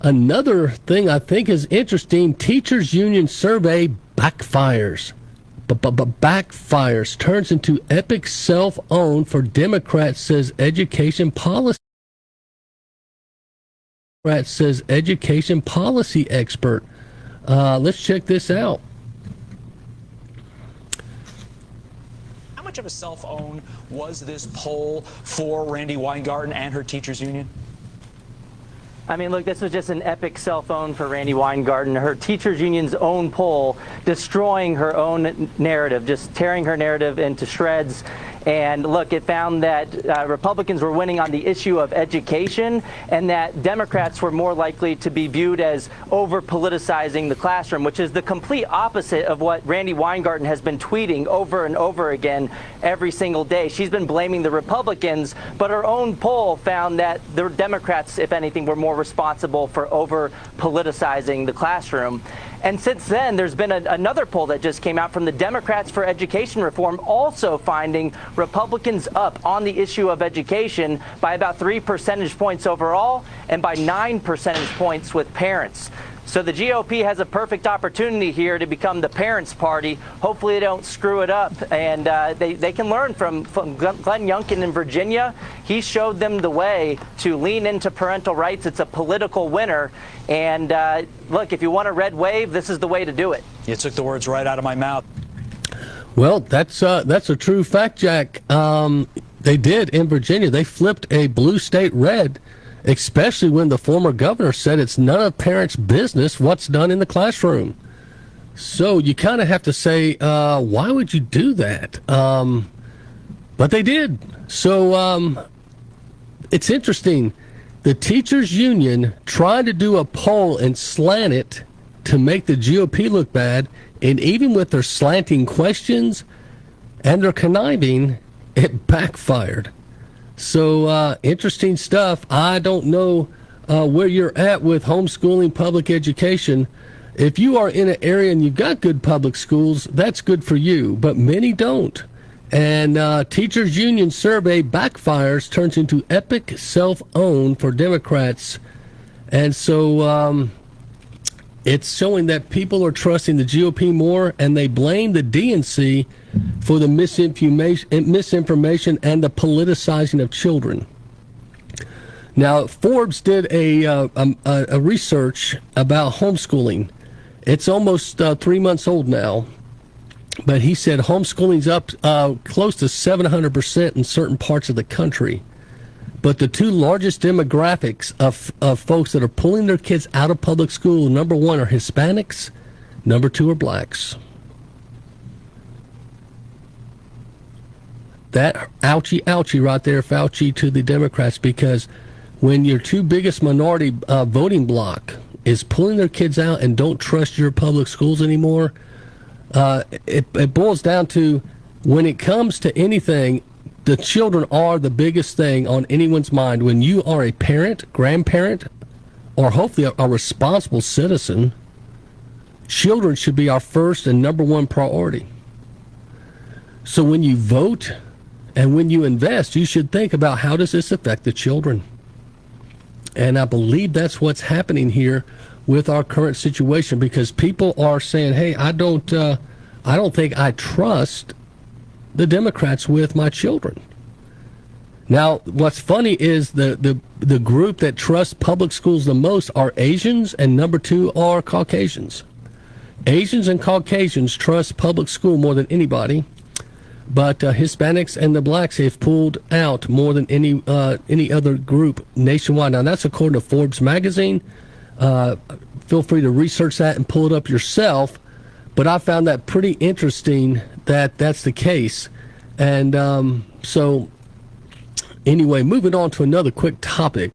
Another thing I think is interesting, teachers union survey backfires. Backfires, turns into epic self-own for Democrats, says education policy. Expert. Let's check this out. How much of a self-own was this poll for Randi Weingarten and her teachers union? I mean, look, this was just an epic cell phone for Randi Weingarten. Her teachers union's own poll, destroying her own narrative, just tearing her narrative into shreds. And look, it found that Republicans were winning on the issue of education, and that Democrats were more likely to be viewed as over-politicizing the classroom, which is the complete opposite of what Randi Weingarten has been tweeting over and over again every single day. She's been blaming the Republicans, but her own poll found that the Democrats, if anything, were more responsible for over-politicizing the classroom. And since then, there's been another poll that just came out from the Democrats for Education Reform, also finding Republicans up on the issue of education by about 3 percentage points overall and by 9 percentage points with parents. So the GOP has a perfect opportunity here to become the parents' party. Hopefully they don't screw it up, and they can learn from Glenn Youngkin in Virginia. He showed them the way to lean into parental rights. It's a political winner. And look, if you want a red wave, this is the way to do it. You took the words right out of my mouth. Well, that's a true fact, Jack. They did in Virginia. They flipped a blue state red, especially when the former governor said it's none of parents' business what's done in the classroom. So you kind of have to say, why would you do that? But they did. So it's interesting. The teachers union tried to do a poll and slant it to make the GOP look bad, and even with their slanting questions and their conniving, it backfired. So interesting stuff. I don't know where you're at with homeschooling, public education. If you are in an area and you've got good public schools, that's good for you, but many don't. And teachers union survey backfires, turns into epic self-own for Democrats. And so it's showing that people are trusting the GOP more, and they blame the DNC for the misinformation and the politicizing of children. Now, Forbes did a research about homeschooling. It's almost 3 months old now, but he said homeschooling's up close to 700% in certain parts of the country. But the two largest demographics of folks that are pulling their kids out of public school, number one are Hispanics, number two are blacks. That ouchie right there, Fauci, to the Democrats, because when your two biggest minority voting bloc is pulling their kids out and don't trust your public schools anymore, it boils down to, when it comes to anything, the children are the biggest thing on anyone's mind. When you are a parent, grandparent, or hopefully a responsible citizen, children should be our first and number one priority. So when you vote and when you invest, you should think about, how does this affect the children? And I believe that's what's happening here with our current situation, because people are saying, hey, I don't think I trust the Democrats with my children. Now, what's funny is the group that trusts public schools the most are Asians, and number two are Caucasians. Asians and Caucasians trust public school more than anybody, but Hispanics and the blacks have pulled out more than any other group nationwide. Now, that's according to Forbes magazine. Feel free to research that and pull it up yourself. But I found that pretty interesting that that's the case. And so anyway, moving on to another quick topic.